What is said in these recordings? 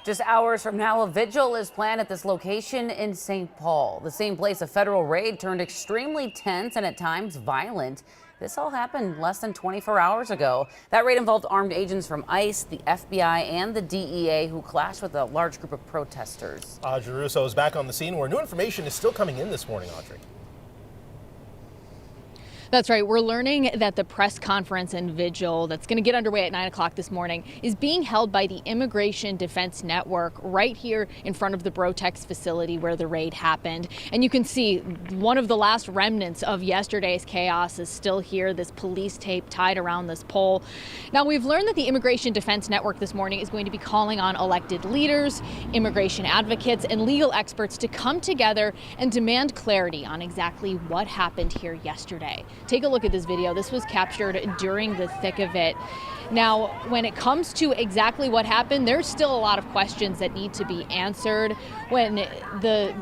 Just hours from now, a vigil is planned at this location in St. Paul, the same place a federal raid turned extremely tense and at times violent. This all happened less than 24 hours ago. That raid involved armed agents from ICE, the FBI, and the DEA who clashed with a large group of protesters. Audrey Russo is back on the scene where new information is still coming in this morning, Audrey. That's right. We're learning that the press conference and vigil that's going to get underway at 9 o'clock this morning is being held by the Immigration Defense Network right here in front of the Brotex facility where the raid happened. And you can see one of the last remnants of yesterday's chaos is still here, this police tape tied around this pole. Now, we've learned that the Immigration Defense Network this morning is going to be calling on elected leaders, immigration advocates, and legal experts to come together and demand clarity on exactly what happened here yesterday. Take a look at this video. This was captured during the thick of it. Now, when it comes to exactly what happened, there's still a lot of questions that need to be answered. When the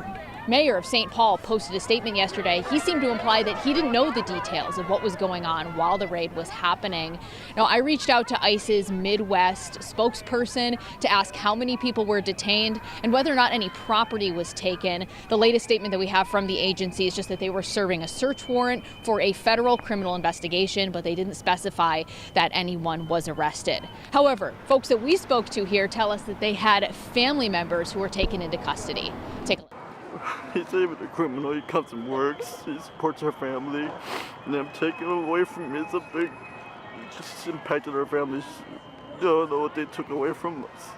mayor of St. Paul posted a statement yesterday, he seemed to imply that he didn't know the details of what was going on while the raid was happening. Now, I reached out to ICE's Midwest spokesperson to ask how many people were detained and whether or not any property was taken. The latest statement that we have from the agency is just that they were serving a search warrant for a federal criminal investigation, but they didn't specify that anyone was arrested. However, folks that we spoke to here tell us that they had family members who were taken into custody. Take a look. He's even a criminal. He comes and works. He supports our family. And them taking him away from me is a big, just impacted our families. You don't know what they took away from us.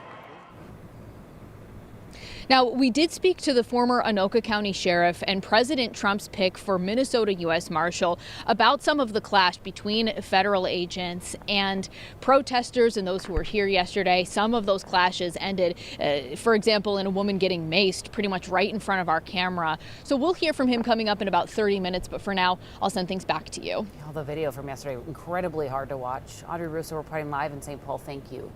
Now, we did speak to the former Anoka County Sheriff and President Trump's pick for Minnesota U.S. Marshal about some of the clash between federal agents and protesters and those who were here yesterday. Some of those clashes ended, for example, in a woman getting maced pretty much right in front of our camera. So we'll hear from him coming up in about 30 minutes. But for now, I'll send things back to you. The video from yesterday, incredibly hard to watch. Audrey Russo reporting live in St. Paul. Thank you.